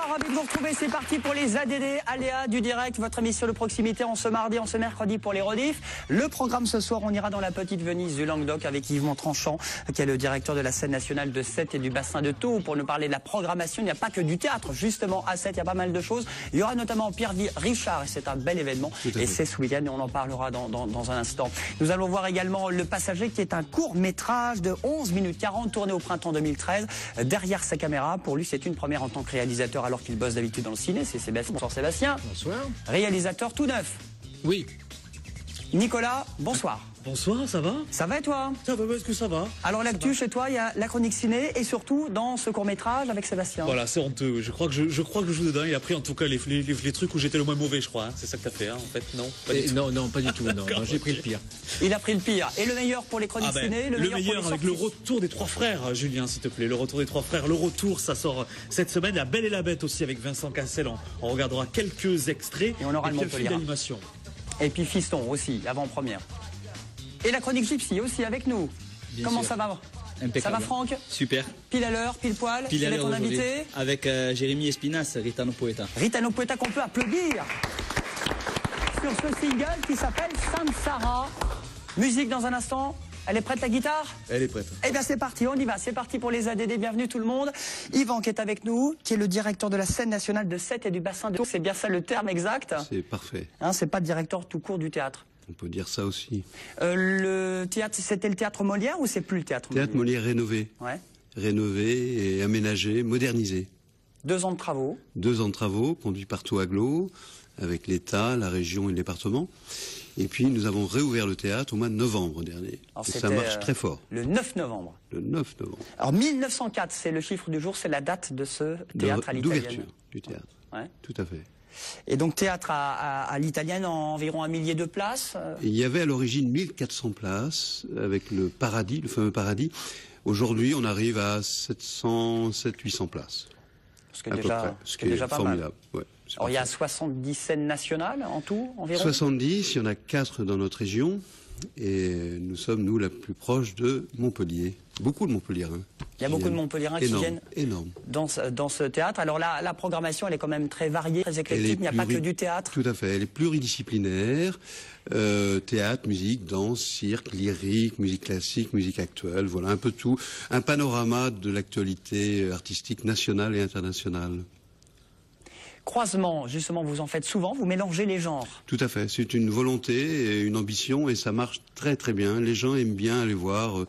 Bonsoir, ravi de vous retrouver. C'est parti pour les ADD, aléas du direct, votre émission de proximité en ce mardi, en ce mercredi pour les rediffs. Le programme ce soir, on ira dans la petite Venise du Languedoc avec Yves Montranchant, qui est le directeur de la scène nationale de Sète et du bassin de Thau. Pour nous parler de la programmation, il n'y a pas que du théâtre, justement, à Sète, il y a pas mal de choses. Il y aura notamment Pierre Richard, et c'est un bel événement. Et c'est ce week-end, et on en parlera dans un instant. Nous allons voir également Le Passager, qui est un court-métrage de 11 minutes 40, tourné au printemps 2013. Derrière sa caméra, pour lui, c'est une première en tant que réalisateur, alors qu'il bosse d'habitude dans le ciné. C'est Sébastien. Bonsoir Sébastien. Bonsoir. Réalisateur tout neuf. Oui. Nicolas, bonsoir. Bonsoir, ça va? Ça va et toi? Ça va, est-ce que ça va? Alors l'actu chez toi, il y a la chronique ciné et surtout dans ce court-métrage avec Sébastien. Voilà, c'est honteux. Je crois que je joue dedans. Il a pris en tout cas les trucs où j'étais le moins mauvais, je crois. Hein. C'est ça que t'as fait, hein, en fait, non? Non, pas du tout. Non, j'ai pris le pire. Il a pris le pire. Et le meilleur pour les chroniques ciné, le meilleur avec le retour des trois frères, Julien, s'il te plaît. Le retour des trois frères. Le retour, ça sort cette semaine. La Belle et la Bête aussi avec Vincent Cassel. On regardera quelques extraits. Et on aura le Montpellier d'animation. Et puis Fiston aussi, avant-première. Et la chronique Gypsy aussi avec nous. Bien Comment sûr. ça va? Impeccable. Ça va Franck? Super. Pile à l'heure, pile poil. Pile à avec l'heure ton invité avec Jérémy Espinas, Ritano Poeta. Ritano Poeta qu'on peut applaudir sur ce single qui s'appelle Samsara. Musique dans un instant. Elle est prête la guitare? Elle est prête. Eh bien c'est parti, on y va. C'est parti pour les ADD. Bienvenue tout le monde. Yvan qui est avec nous, qui est le directeur de la scène nationale de Sète et du bassin de Thau. C'est bien ça le terme exact? C'est parfait. Hein, c'est pas directeur tout court du théâtre. On peut dire ça aussi. Le théâtre, c'était le théâtre Molière ou c'est plus le théâtre Molière? Théâtre Molière rénové. Ouais. Rénové et aménagé, modernisé. 2 ans de travaux. 2 ans de travaux, conduits par Aglo, avec l'État, la région et le département. Et puis nous avons réouvert le théâtre au mois de novembre dernier. Alors, et ça marche très fort. Le 9 novembre. Le 9 novembre. Alors 1904, c'est le chiffre du jour, c'est la date de ce théâtre à l'italienne. D'ouverture du théâtre. Ouais. Tout à fait. Et donc théâtre à l'italienne, environ 1 millier de places. Et il y avait à l'origine 1400 places avec le Paradis, le fameux Paradis. Aujourd'hui, on arrive à 700-800 places. Ce qui est déjà pas formidable. mal. Ouais, alors il y a 70 scènes nationales en tout, environ? 70, il y en a 4 dans notre région. Et nous sommes, nous, la plus proche de Montpellier. Beaucoup de Montpelliérains. Il y a beaucoup de Montpelliérains qui viennent dans ce théâtre. Alors là, la programmation, elle est quand même très variée, très éclectique. Il n'y a pas que du théâtre. Tout à fait. Elle est pluridisciplinaire. Théâtre, musique, danse, cirque, lyrique, musique classique, musique actuelle. Voilà, un peu tout. Un panorama de l'actualité artistique nationale et internationale. Croisement, justement, vous en faites souvent, vous mélangez les genres. Tout à fait, c'est une volonté et une ambition et ça marche très très bien. Les gens aiment bien aller voir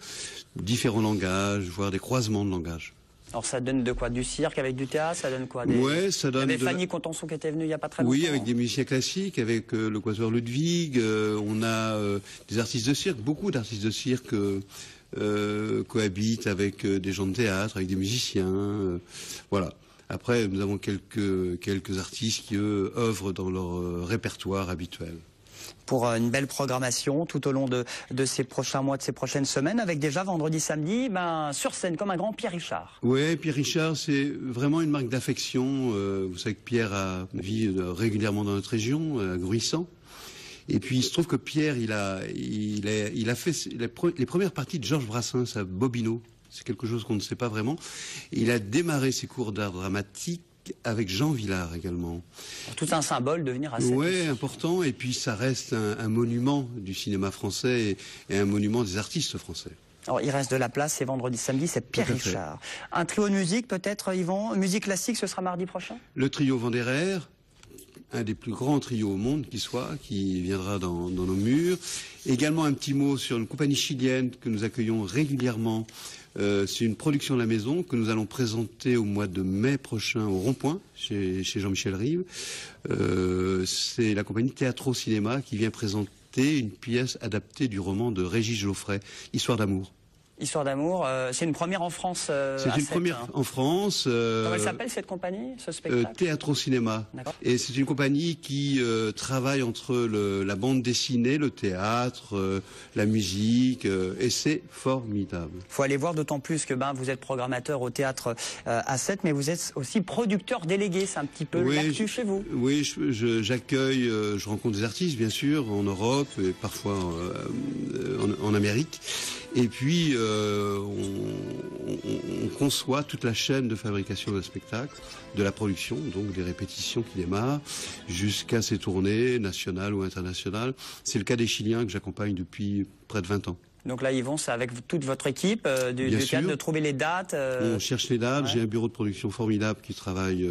différents langages, voir des croisements de langage. Alors ça donne de quoi? Du cirque avec du théâtre? Ça donne quoi? Ouais, ça donne. Il y avait Fanny Contenson qui était venue il n'y a pas très longtemps. Oui, avec des musiciens classiques, avec le Quatuor Ludwig. On a des artistes de cirque, beaucoup d'artistes de cirque cohabitent avec des gens de théâtre, avec des musiciens. Voilà. Après, nous avons quelques artistes qui, eux, œuvrent dans leur répertoire habituel. Pour une belle programmation tout au long de ces prochains mois, de ces prochaines semaines, avec déjà vendredi, samedi, sur scène comme un grand Pierre Richard. Oui, Pierre Richard, c'est vraiment une marque d'affection. Vous savez que Pierre vit régulièrement dans notre région, à Gruissant. Et puis il se trouve que Pierre, il a fait les premières parties de Georges Brassens à Bobino. C'est quelque chose qu'on ne sait pas vraiment. Il a démarré ses cours d'art dramatique avec Jean Vilar également. Tout un symbole de venir à Sète. Oui, important. Et puis ça reste un monument du cinéma français et un monument des artistes français. Alors il reste de la place, c'est vendredi, samedi, c'est Pierre Richard. Un trio de musique peut-être, Yvan? Musique classique, ce sera mardi prochain? Le trio Vanderer, un des plus grands trios au monde qui viendra dans nos murs. Également un petit mot sur une compagnie chilienne que nous accueillons régulièrement. C'est une production de la maison que nous allons présenter au mois de mai prochain au Rond-Point, chez Jean-Michel Rive. C'est la compagnie Théâtre Cinéma qui vient présenter une pièce adaptée du roman de Régis Geoffrey, Histoire d'amour. Histoire d'amour, c'est une première en France. C'est une première en France. Comment elle s'appelle cette compagnie, ce spectacle? Théâtre Cinéma. Et c'est une compagnie qui travaille entre la bande dessinée, le théâtre, la musique, et c'est formidable. Il faut aller voir, d'autant plus que vous êtes programmateur au théâtre à Sète, mais vous êtes aussi producteur délégué, c'est un petit peu l'actu chez vous. Oui, j'accueille, je rencontre des artistes bien sûr en Europe et parfois en Amérique. Et puis, on conçoit toute la chaîne de fabrication d'un spectacle, de la production, donc des répétitions qui démarrent, jusqu'à ses tournées nationales ou internationales. C'est le cas des Chiliens que j'accompagne depuis près de 20 ans. Donc là, Yvon, c'est avec toute votre équipe du théâtre de trouver les dates. On cherche les dates. Ouais. J'ai un bureau de production formidable qui travaille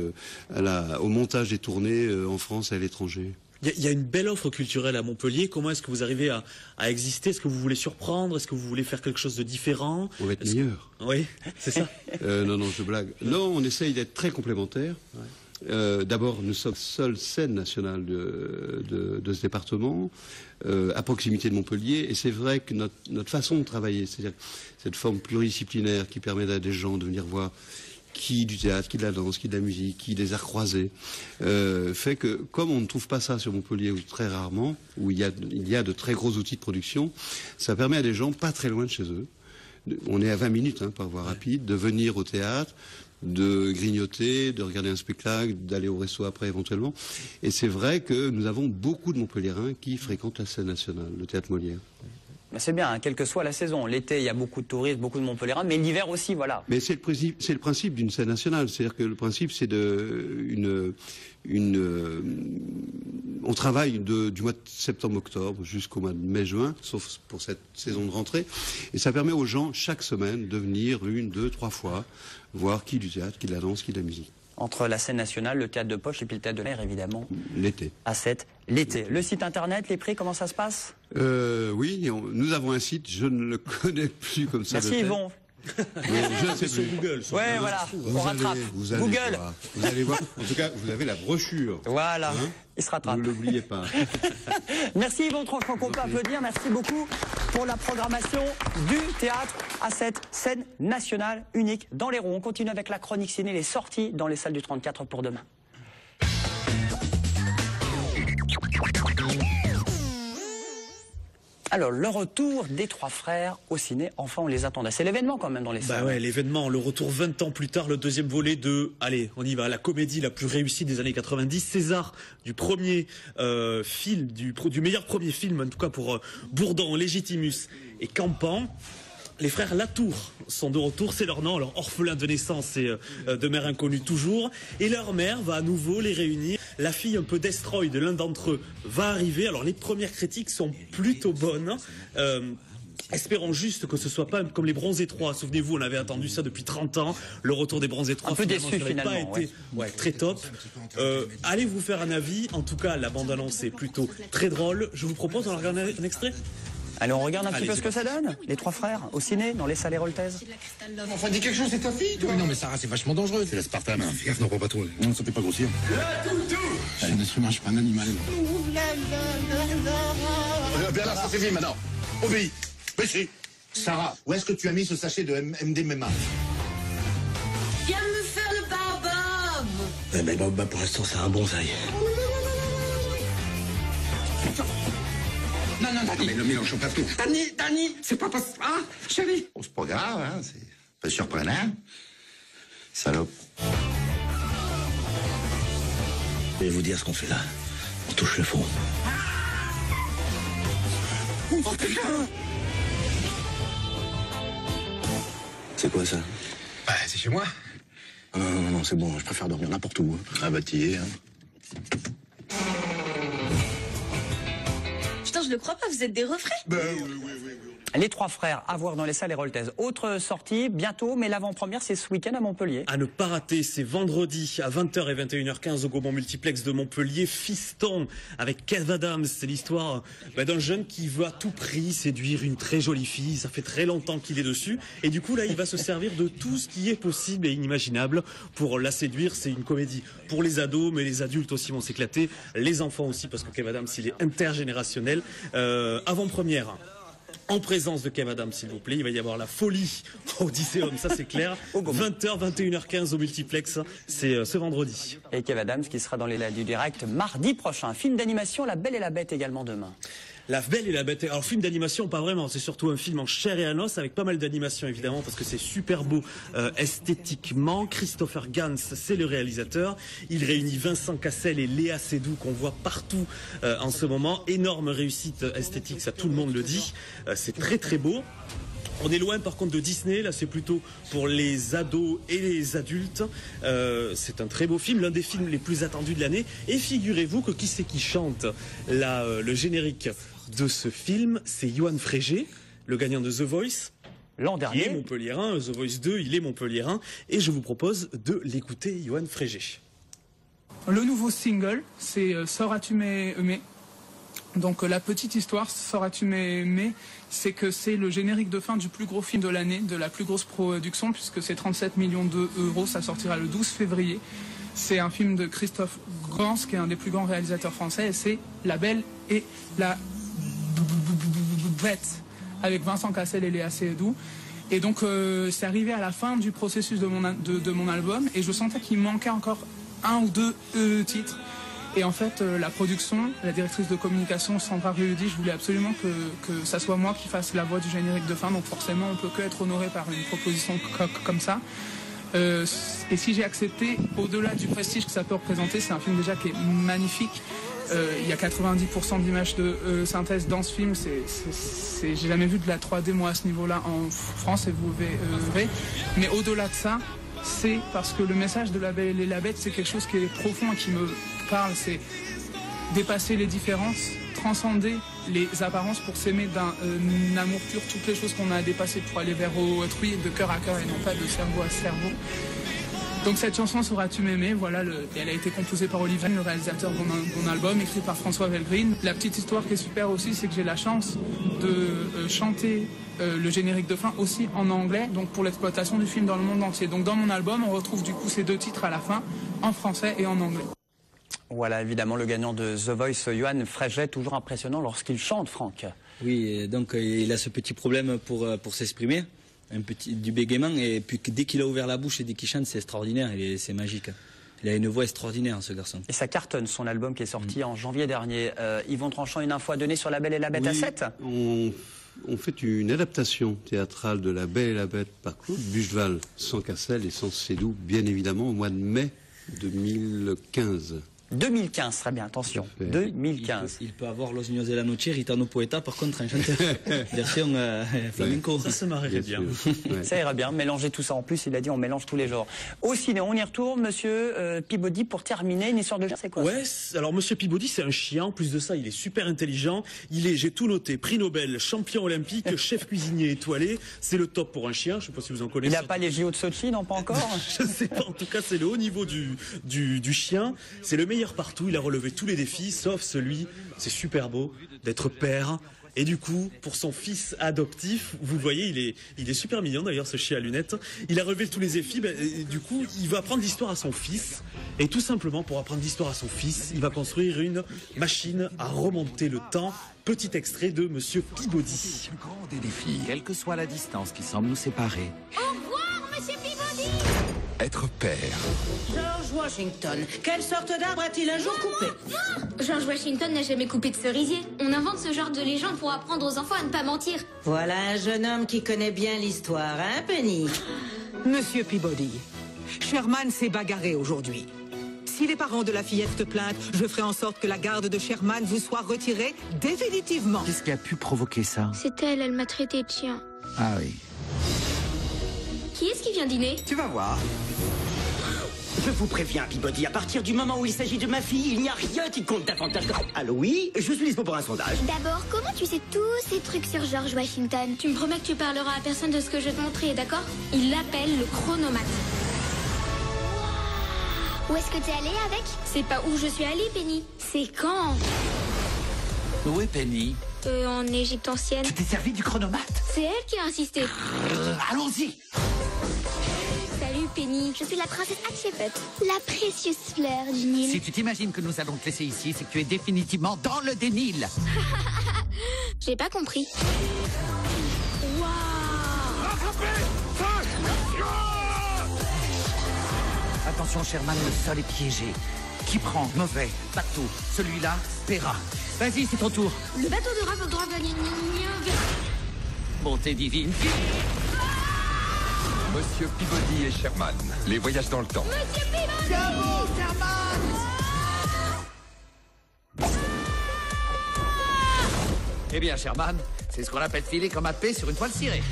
au montage des tournées en France et à l'étranger. Il y a une belle offre culturelle à Montpellier. Comment est-ce que vous arrivez à exister? Est-ce que vous voulez surprendre? Est-ce que vous voulez faire quelque chose de différent? On va être meilleur. Oui, c'est ça. Non, je blague. Non, on essaye d'être très complémentaires. Ouais. D'abord, nous sommes seule scène nationale de ce département, à proximité de Montpellier, et c'est vrai que notre façon de travailler, c'est-à-dire cette forme pluridisciplinaire qui permet à des gens de venir voir qui du théâtre, qui de la danse, qui de la musique, qui des arts croisés, fait que comme on ne trouve pas ça sur Montpellier, ou très rarement, où il y a de très gros outils de production, ça permet à des gens pas très loin de chez eux, on est à 20 minutes par voie rapide, de venir au théâtre, de grignoter, de regarder un spectacle, d'aller au resto après éventuellement. Et c'est vrai que nous avons beaucoup de Montpelliérains qui fréquentent la scène nationale, le théâtre Molière. C'est bien, hein, quelle que soit la saison. L'été, il y a beaucoup de touristes, beaucoup de Montpelliérains, mais l'hiver aussi, voilà. Mais c'est le principe d'une scène nationale. C'est-à-dire que le principe, c'est on travaille du mois de septembre-octobre jusqu'au mois de mai-juin, sauf pour cette saison de rentrée. Et ça permet aux gens, chaque semaine, de venir 1, 2, 3 fois voir qui du théâtre, qui de la danse, qui de la musique. Entre la scène nationale, le théâtre de poche et puis le théâtre de l'air, évidemment. L'été. A7, l'été. Le site internet, les prix, comment ça se passe? Oui, nous avons un site, je ne le connais plus comme ça. Merci Yvon. C'est sur Google. Ouais, voilà, on rattrape. Google. Vous allez voir. En tout cas, vous avez la brochure. Voilà, il se rattrape. Ne l'oubliez pas. Merci Yvon Tranchant, qu'on peut applaudir. Merci beaucoup pour la programmation du théâtre A7, scène nationale unique dans l'Hérault. On continue avec la chronique ciné, les sorties dans les salles du 34 pour demain. Alors, le retour des trois frères au ciné, enfin on les attendait. C'est l'événement quand même dans les salles. Bah ouais, l'événement, le retour 20 ans plus tard, le deuxième volet de, allez, on y va, la comédie la plus réussie des années 90, César, du premier film, du meilleur premier film, en tout cas pour Bourdon, Légitimus et Campan. Les frères Latour sont de retour, c'est leur nom, alors orphelins de naissance et de mère inconnue toujours, et leur mère va à nouveau les réunir. La fille un peu destroy de l'un d'entre eux va arriver, alors les premières critiques sont plutôt bonnes. Espérons juste que ce soit pas comme les Bronzés 3. Souvenez-vous, on avait attendu ça depuis 30 ans. Le retour des Bronzés 3. Un peu déçu finalement. Pas été, très top. Allez vous faire un avis. En tout cas, la bande-annonce est plutôt très drôle. Je vous propose d'en regarder un extrait. Allez, on regarde un petit peu ce que ça donne. Les trois frères au ciné, dans les salles héroltaises. Enfin, dis quelque chose, c'est ta fille, toi. Non, mais Sarah, c'est vachement dangereux. C'est l'aspartame. Fais gaffe, n'en prends pas trop. Non, ça fait pas grossir. Je suis un être humain, je suis pas un animal. Bien là, ça suffit maintenant. Obéis. Péché. Sarah, où est-ce que tu as mis ce sachet de MDMA? Viens me faire le baobab. Eh ben, baobab, pour l'instant, c'est un bonsaï. Non, mais le mélange au plateau. Dani, c'est pas possible, hein, chérie? Oh, c'est pas grave, hein, c'est pas surprenant. Salope. Je vais vous dire ce qu'on fait là. On touche le fond. Oh, putain! C'est quoi ça? Bah, c'est chez moi. Non, c'est bon, je préfère dormir n'importe où. Ah bah, t'y es, hein. Putain, je le crois pas, vous êtes des refrains. Bah, oui. Les trois frères à voir dans les salles héroltaises. Autre sortie bientôt, mais l'avant-première c'est ce week-end à Montpellier. À ne pas rater, c'est vendredi à 20h et 21h15 au Gaumont Multiplex de Montpellier. Fiston avec Kev Adams. C'est l'histoire d'un jeune qui veut à tout prix séduire une très jolie fille. Ça fait très longtemps qu'il est dessus. Et du coup, là, il va se servir de tout ce qui est possible et inimaginable pour la séduire. C'est une comédie pour les ados, mais les adultes aussi vont s'éclater. Les enfants aussi, parce que Kev Adams, il est intergénérationnel. Avant-première. En présence de Kev Adams, s'il vous plaît. Il va y avoir la folie au Odysseum, ça c'est clair. 20h, 21h15 au multiplex, c'est ce vendredi. Et Kev Adams qui sera dans les salles du direct mardi prochain. Film d'animation, La Belle et la Bête également demain. La Belle et la Bête. Alors, film d'animation, pas vraiment. C'est surtout un film en chair et en os avec pas mal d'animation, évidemment, parce que c'est super beau esthétiquement. Christopher Gans, c'est le réalisateur. Il réunit Vincent Cassel et Léa Seydoux qu'on voit partout en ce moment. Énorme réussite esthétique, ça tout le monde le dit. C'est très très beau. On est loin par contre de Disney, là c'est plutôt pour les ados et les adultes. C'est un très beau film, l'un des films les plus attendus de l'année. Et figurez-vous que qui c'est qui chante le générique de ce film, c'est Yoann Frégé, le gagnant de The Voice. L'an Il dernier. est montpelliérain, The Voice 2, il est montpelliérain. Et je vous propose de l'écouter, Yoann Frégé. Le nouveau single, c'est Sauras-tu m'aimer. Donc la petite histoire, Sauras-tu m'aimer, c'est que c'est le générique de fin du plus gros film de l'année, de la plus grosse production, puisque c'est 37 millions d'euros, ça sortira le 12 février. C'est un film de Christophe Gans, qui est un des plus grands réalisateurs français, et c'est La Belle et la Bête, avec Vincent Cassel et Léa Seydoux. Et donc c'est arrivé à la fin du processus de mon album, et je sentais qu'il manquait encore un ou deux titres. Et en fait, la production, la directrice de communication, Sandra Ruedi, je voulais absolument que ça soit moi qui fasse la voix du générique de fin. Donc forcément, on peut que être honoré par une proposition comme ça. Et si j'ai accepté, au-delà du prestige que ça peut représenter, c'est un film déjà qui est magnifique. Il y a 90% d'images de synthèse dans ce film. J'ai jamais vu de la 3D moi à ce niveau-là en France, et vous verrez. Mais au-delà de ça, c'est parce que le message de La Belle et la Bête, c'est quelque chose qui est profond et qui me parle. C'est dépasser les différences, transcender les apparences pour s'aimer d'un amour pur, toutes les choses qu'on a dépassées pour aller vers autrui, de cœur à cœur et non pas de cerveau à cerveau. Donc cette chanson, Sauras-tu m'aimer, voilà, elle a été composée par Olivier, le réalisateur de mon album, écrite par François Velgreen. La petite histoire qui est super aussi, c'est que j'ai la chance de chanter le générique de fin aussi en anglais, donc pour l'exploitation du film dans le monde entier. Donc dans mon album, on retrouve du coup ces deux titres à la fin, en français et en anglais. Voilà, évidemment, le gagnant de The Voice, Yoann Frégé, toujours impressionnant lorsqu'il chante, Franck. Oui, donc il a ce petit problème pour s'exprimer, du bégaiement, et puis dès qu'il a ouvert la bouche et dès qu'il chante, c'est extraordinaire, c'est magique. Il a une voix extraordinaire, ce garçon. Et ça cartonne, son album qui est sorti en janvier dernier. Yvon Tranchant, une info à donner sur La Belle et la Bête à 7 ? On fait une adaptation théâtrale de La Belle et la Bête par Claude Bucheval, sans Cassel et sans Seydoux, bien évidemment, au mois de mai 2015. 2015, très bien, attention. 2015. Il peut avoir Los Niños de la Noche, Ritano Poeta, par contre, un chanteur version flamenco. Ça se marierait bien. Ouais. Ça ira bien, mélanger tout ça en plus, il a dit on mélange tous les genres. Au ciné, on y retourne, monsieur Peabody, pour terminer, une histoire de chien, c'est quoi Ouais, ça alors monsieur Peabody, c'est un chien, en plus de ça, il est super intelligent, j'ai tout noté, prix Nobel, champion olympique, chef cuisinier étoilé, c'est le top pour un chien, je sais pas si vous en connaissez. Il n'a pas les JO de Sochi, non, pas encore Je sais pas, en tout cas, c'est le haut niveau du chien, c'est le meilleur partout, il a relevé tous les défis, sauf celui, c'est super beau, d'être père. Et du coup, pour son fils adoptif, vous le voyez, il est super mignon d'ailleurs, ce chien à lunettes. Il a relevé tous les défis, et du coup, il va apprendre l'histoire à son fils. Et tout simplement, pour apprendre l'histoire à son fils, il va construire une machine à remonter le temps. Petit extrait de monsieur Peabody. Le plus grand des défis, quelle que soit la distance qui semble nous séparer. Au revoir, monsieur Peabody. Être père. George Washington, quelle sorte d'arbre a-t-il un jour coupé? George Washington n'a jamais coupé de cerisier. On invente ce genre de légende pour apprendre aux enfants à ne pas mentir. Voilà un jeune homme qui connaît bien l'histoire, hein, Penny? Monsieur Peabody, Sherman s'est bagarré aujourd'hui. Si les parents de la fillette te plaintent, je ferai en sorte que la garde de Sherman vous soit retirée définitivement. Qu'est-ce qui a pu provoquer ça? C'est elle m'a traité de chien. Ah oui. Qui est-ce qui vient dîner? Tu vas voir. Je vous préviens, Peabody, à partir du moment où il s'agit de ma fille, il n'y a rien qui compte davantage. Allô, oui, je suis dispo pour un sondage. D'abord, comment tu sais tous ces trucs sur George Washington? Tu me promets que tu parleras à personne de ce que je vais te montrer, d'accord? Il l'appelle le chronomate. Où est-ce que t'es allée avec? C'est pas où je suis allée, Penny. C'est quand? Où est Penny? En Égypte ancienne. Tu t'es servi du chronomate? C'est elle qui a insisté. Allons-y. Salut Penny, je suis la princesse Hatshepsut, la précieuse fleur du Nil. Si tu t'imagines que nous allons te laisser ici, c'est que tu es définitivement dans le Dénil. J'ai pas compris. Waouh! Attention, Sherman, le sol est piégé. Qui prend? Mauvais. Bateau. Celui-là paiera. Vas-y, c'est ton tour. Le bateau de rave droit Bonté divine. Monsieur Peabody et Sherman, les voyages dans le temps. Monsieur Peabody! Bravo, Sherman! Eh bien, Sherman, c'est ce qu'on appelle filer comme un paix sur une toile cirée.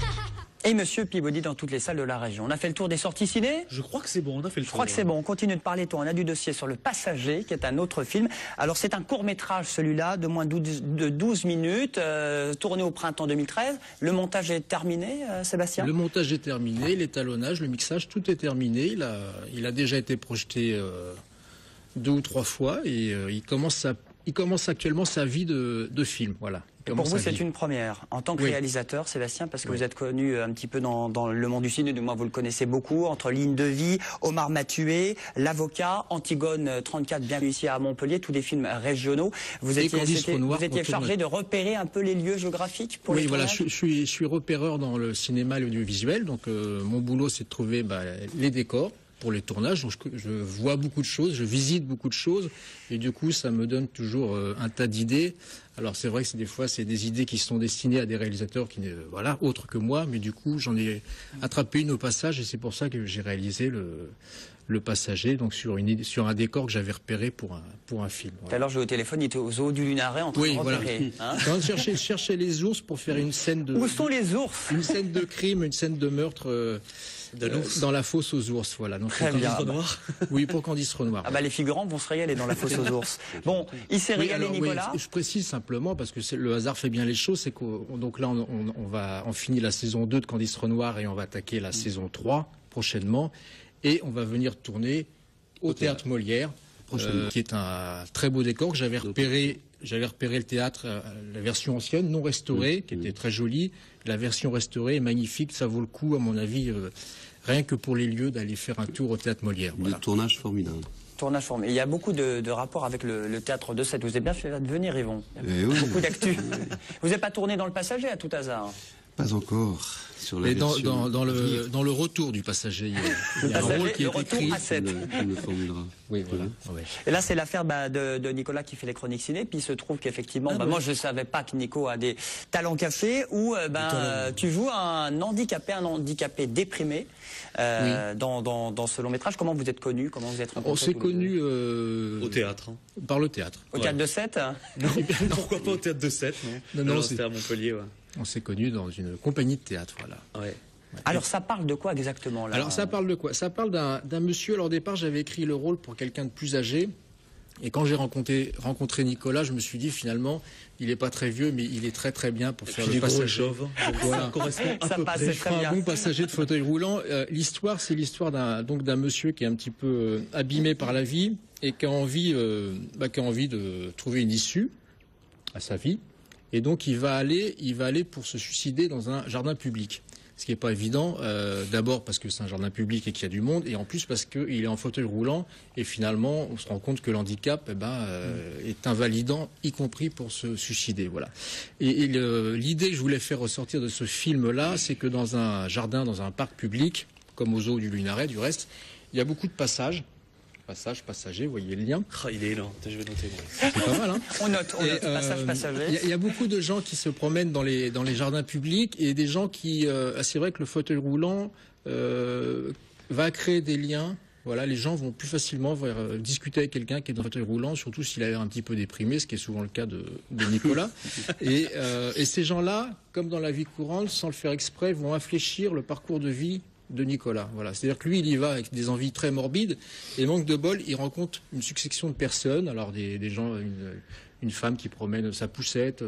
Et Monsieur Peabody dans toutes les salles de la région. On a fait le tour des sorties ciné? Je crois que c'est bon, on a fait le tour. Je crois que c'est bon, on continue de parler. Toi, on a du dossier sur Le Passager, qui est un autre film. Alors c'est un court-métrage celui-là, de moins de 12 minutes, tourné au printemps 2013. Le montage est terminé, Sébastien? Le montage est terminé, l'étalonnage, le mixage, tout est terminé. Il a déjà été projeté 2 ou 3 fois et il commence actuellement sa vie de film. Voilà. Pour vous, c'est une première, en tant que réalisateur, Sébastien, parce que vous êtes connu un petit peu dans le monde du cinéma, du moins vous le connaissez beaucoup, entre Ligne de vie, Omar m'a tué, L'Avocat, Antigone 34, bien réussi à Montpellier, tous des films régionaux. Vous étiez chargé de repérer un peu les lieux géographiques pour les tournages? Voilà, je suis repéreur dans le cinéma et l'audiovisuel, donc mon boulot c'est de trouver les décors pour les tournages. Donc je vois beaucoup de choses, je visite beaucoup de choses et du coup ça me donne toujours un tas d'idées. Alors c'est vrai que des fois c'est des idées qui sont destinées à des réalisateurs qui autres que moi, mais du coup j'en ai attrapé une au passage et c'est pour ça que j'ai réalisé le Passager, donc sur un décor que j'avais repéré pour un film. Tout à l'heure, j'ai au téléphone, il était aux eaux du Lunaret en train de repérer. Hein, je cherchais les ours pour faire une scène de... Où sont les ours? Une scène de crime, une scène de meurtre dans la fosse aux ours. Voilà. Donc, très bien. Oui, pour Candice Renoir. Ah bah, les figurants vont se régaler dans la fosse aux ours. Bon, il s'est régalé, Nicolas. Je précise simplement, parce que le hasard fait bien les choses, c'est donc là, on finit la saison 2 de Candice Renoir et on va attaquer la saison 3 prochainement. Et on va venir tourner au Théâtre Molière, qui est un très beau décor que j'avais repéré le théâtre, la version ancienne, non restaurée, qui était très jolie. La version restaurée est magnifique, ça vaut le coup, à mon avis, rien que pour les lieux, d'aller faire un tour au Théâtre Molière. Le tournage formidable. Tournage formidable. Il y a beaucoup de rapports avec le théâtre de Sète. Vous avez bien fait de venir, Yvon. Beaucoup d'actu. Vous n'avez pas tourné dans Le Passager à tout hasard? Pas encore. Sur la dans le retour du Passager, il y a un rôle qui est écrit. À 7. On le formulera. Oui, voilà. Ouais. Et là, c'est l'affaire de Nicolas qui fait les chroniques ciné. Puis il se trouve qu'effectivement, moi, je ne savais pas que Nico a des talents cachés. Où tu joues un handicapé déprimé dans ce long métrage. Comment vous êtes connu? Comment vous êtes rencontrés? On s'est connus au théâtre. Par le théâtre. Au théâtre de Sète? Non, pourquoi pas au théâtre de Sète? Non, c'était à Montpellier. On s'est connus dans une compagnie de théâtre, voilà. Ouais. Alors ça parle de quoi exactement là? Alors ça parle de quoi? Ça parle d'un monsieur. Alors au départ, j'avais écrit le rôle pour quelqu'un de plus âgé. Et quand j'ai rencontré Nicolas, je me suis dit finalement, il n'est pas très vieux, mais il est très très bien pour faire le Passager. Ça correspond à peu près. Je ferai un bon passager de fauteuil roulant. L'histoire, c'est l'histoire d'un monsieur qui est un petit peu abîmé par la vie et qui a envie de trouver une issue à sa vie. Et donc il va aller pour se suicider dans un jardin public. Ce qui n'est pas évident, d'abord parce que c'est un jardin public et qu'il y a du monde, et en plus parce qu'il est en fauteuil roulant, et finalement on se rend compte que l'handicap est invalidant, y compris pour se suicider. Voilà. Et l'idée que je voulais faire ressortir de ce film-là, c'est que dans un jardin, dans un parc public, comme aux eaux du Lunaret du reste, il y a beaucoup de passages. Passager, vous voyez le lien. Il est lent, je vais noter. C'est pas mal, hein. On note, passager. Il y a beaucoup de gens qui se promènent dans les jardins publics et des gens qui... c'est vrai que le fauteuil roulant va créer des liens. Voilà, les gens vont plus facilement discuter avec quelqu'un qui est dans le fauteuil roulant, surtout s'il a l'air un petit peu déprimé, ce qui est souvent le cas de Nicolas. Et ces gens-là, comme dans la vie courante, sans le faire exprès, vont infléchir le parcours de vie de Nicolas. Voilà. C'est-à-dire que lui, il y va avec des envies très morbides et manque de bol, il rencontre une succession de personnes, alors des gens, une femme qui promène sa poussette,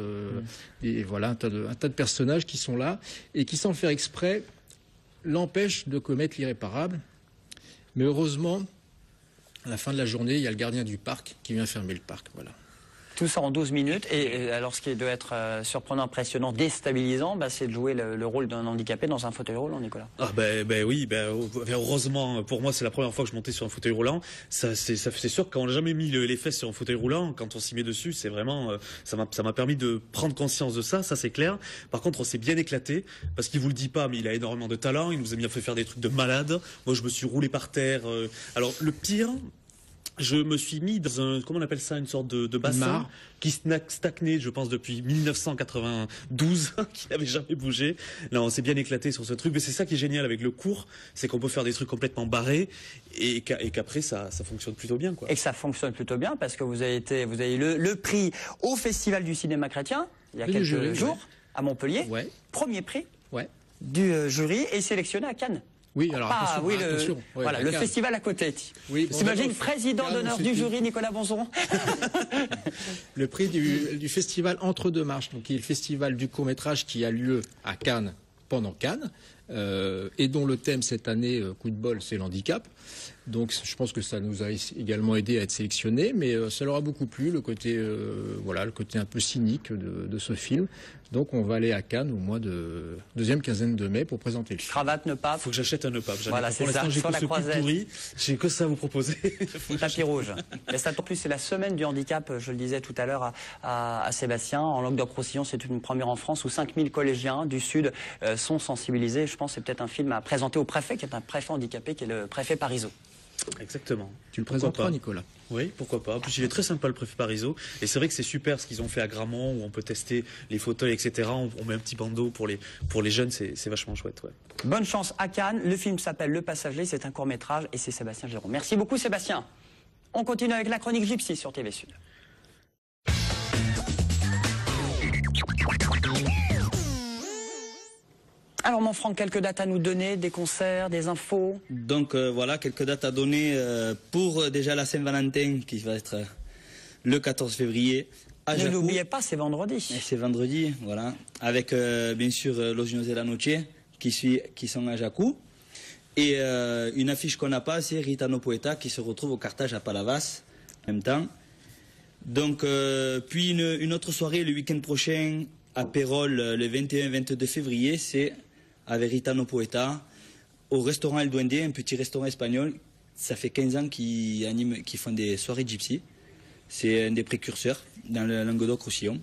et voilà, un tas de personnages qui sont là et qui, sans le faire exprès, l'empêchent de commettre l'irréparable. Mais heureusement, à la fin de la journée, il y a le gardien du parc qui vient fermer le parc. Voilà. Tout ça en 12 minutes. Et alors, ce qui doit être surprenant, impressionnant, déstabilisant, c'est de jouer le rôle d'un handicapé dans un fauteuil roulant, Nicolas. Ah oui, heureusement, pour moi, c'est la première fois que je montais sur un fauteuil roulant. C'est sûr que quand on n'a jamais mis les fesses sur un fauteuil roulant, quand on s'y met dessus, c'est vraiment, ça m'a permis de prendre conscience de ça c'est clair. Par contre, on s'est bien éclaté, parce qu'il vous le dit pas, mais il a énormément de talent, il nous a bien fait faire des trucs de malade. Moi, je me suis roulé par terre. Alors, le pire... Je me suis mis dans comment on appelle ça, une sorte de bassin qui stagnait, je pense, depuis 1992, qui n'avait jamais bougé. Là, on s'est bien éclaté sur ce truc. Mais c'est ça qui est génial avec le cours, c'est qu'on peut faire des trucs complètement barrés et qu'après, ça fonctionne plutôt bien, quoi. Et que ça fonctionne plutôt bien parce que vous avez eu le prix au Festival du cinéma chrétien, il y a quelques jours, à Montpellier. Ouais. Premier prix. Ouais. du jury et sélectionné à Cannes. Oui, alors attention, ouais, voilà, le festival à côté. Oui, T'imagines, président d'honneur du jury, Nicolas Bonzon. Le prix du festival Entre deux marches, donc qui est le festival du court-métrage qui a lieu à Cannes pendant Cannes, et dont le thème cette année, coup de bol, c'est l'handicap. Donc je pense que ça nous a également aidé à être sélectionnés, mais ça leur a beaucoup plu, le côté, le côté un peu cynique de ce film. Donc on va aller à Cannes au mois de deuxième quinzaine de mai pour présenter le film. Cravate, nœud pape. Faut que j'achète un nœud pape. Voilà, c'est ça, j'ai sur la croisette. J'ai que ça à vous proposer. Tapis rouge. En plus, c'est la semaine du handicap, je le disais tout à l'heure à Sébastien. En Languedoc-Roussillon, c'est une première en France où 5000 collégiens du Sud sont sensibilisés. Je pense que c'est peut-être un film à présenter au préfet, qui est un préfet handicapé, qui est le préfet Parisot. Exactement. Tu le présenteras, Nicolas? Oui, pourquoi pas. En plus, il est très sympa, le préfet Parisot. Et c'est vrai que c'est super ce qu'ils ont fait à Grammont, où on peut tester les fauteuils, etc. On met un petit bandeau pour les jeunes, c'est vachement chouette. Ouais. Bonne chance à Cannes. Le film s'appelle Le Passager, c'est un court-métrage et c'est Sébastien Géraud. Merci beaucoup, Sébastien. On continue avec la chronique Gypsy sur TV Sud. Alors mon Franck, quelques dates à nous donner, des concerts, des infos? Donc voilà, quelques dates à donner pour déjà la Saint-Valentin qui va être le 14 février à Jacou. Ne l'oubliez pas, c'est vendredi. C'est vendredi, voilà. Avec bien sûr Los Ginos de la Noche qui sont à Jacou. Et une affiche qu'on n'a pas, c'est Ritano Poeta qui se retrouve au Carthage à Palavas en même temps. Donc puis une autre soirée le week-end prochain à Pérol le 21-22 février, c'est avec Ritano Poeta, au restaurant El Duende, un petit restaurant espagnol. Ça fait 15 ans qu'ils font des soirées gypsy. C'est un des précurseurs dans le Languedoc-Roussillon.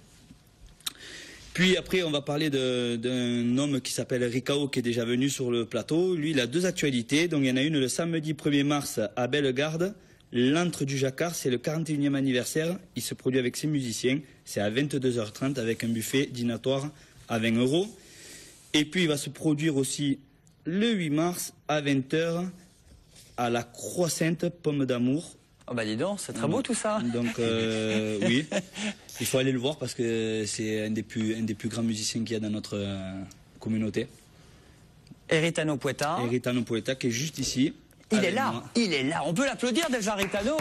Puis après, on va parler d'un homme qui s'appelle Ricao, qui est déjà venu sur le plateau. Lui, il a deux actualités. Donc, il y en a une le samedi 1er mars à Bellegarde. L'Antre du Jacquard, c'est le 41e anniversaire. Il se produit avec ses musiciens. C'est à 22h30 avec un buffet dînatoire à 20 €. Et puis, il va se produire aussi le 8 mars à 20h à la Croix-Sainte Pomme d'Amour. Oh bah dis donc, c'est très beau tout ça. Donc oui, il faut aller le voir parce que c'est un des plus grands musiciens qu'il y a dans notre communauté. Ritano Poeta. Ritano Poeta qui est juste ici. Il est là. On peut l'applaudir déjà, Ritano.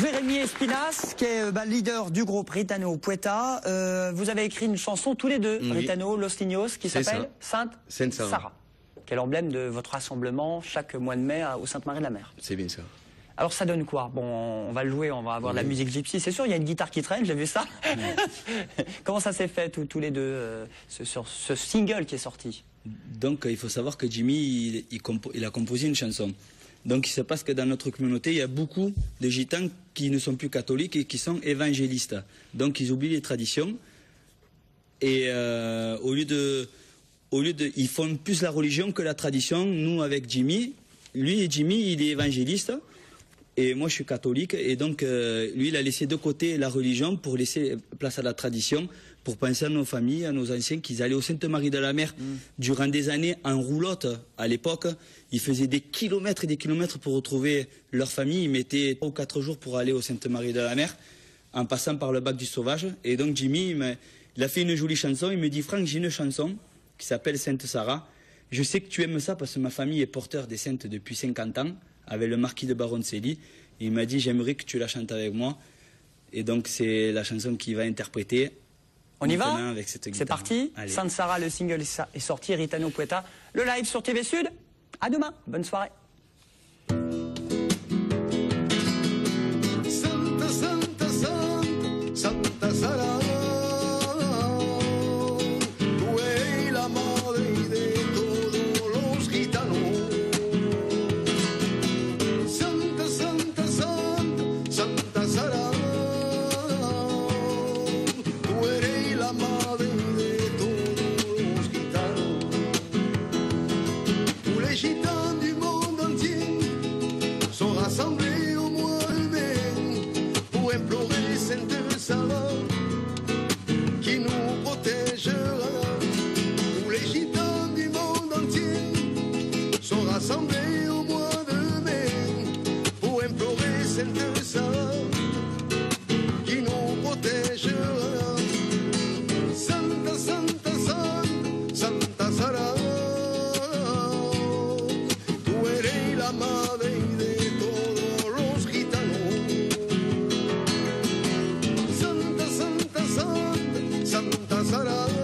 Jérémy Espinas, qui est leader du groupe Ritano Poeta. Vous avez écrit une chanson tous les deux, oui. Ritano, Los Niños, qui s'appelle Sainte Sarah. Quel emblème de votre rassemblement chaque mois de mai au Sainte-Marie-de-la-Mer. C'est bien ça. Alors ça donne quoi? Bon, on va le jouer, on va avoir de la musique gypsy. C'est sûr, il y a une guitare qui traîne, j'ai vu ça. Comment ça s'est fait tous les deux sur ce single qui est sorti? Donc il faut savoir que Jimmy, il a composé une chanson. Donc il se passe que dans notre communauté, il y a beaucoup de gitans qui ne sont plus catholiques et qui sont évangélistes. Donc ils oublient les traditions. Et ils font plus la religion que la tradition. Nous, avec Jimmy, il est évangéliste. Et moi, je suis catholique. Et donc, lui, il a laissé de côté la religion pour laisser place à la tradition, pour penser à nos familles, à nos anciens, qu'ils allaient au Sainte-Marie-de-la-Mer durant des années en roulotte. À l'époque, ils faisaient des kilomètres et des kilomètres pour retrouver leur famille. Ils mettaient 3 ou 4 jours pour aller au Sainte-Marie-de-la-Mer, en passant par le bac du Sauvage. Et donc, Jimmy, il a fait une jolie chanson. Il me dit, Franck, j'ai une chanson qui s'appelle Sainte Sarah. Je sais que tu aimes ça parce que ma famille est porteur des saintes depuis 50 ans. Avec le marquis de Baroncelli. Il m'a dit, j'aimerais que tu la chantes avec moi. Et donc, c'est la chanson qu'il va interpréter. On y va? C'est parti. Allez. Sainte Sarah, le single est sorti. Ritano Poeta, le live sur TV Sud. À demain. Bonne soirée. Santa, Santa, Santa, Santa Sarah. Gitans du monde pasarán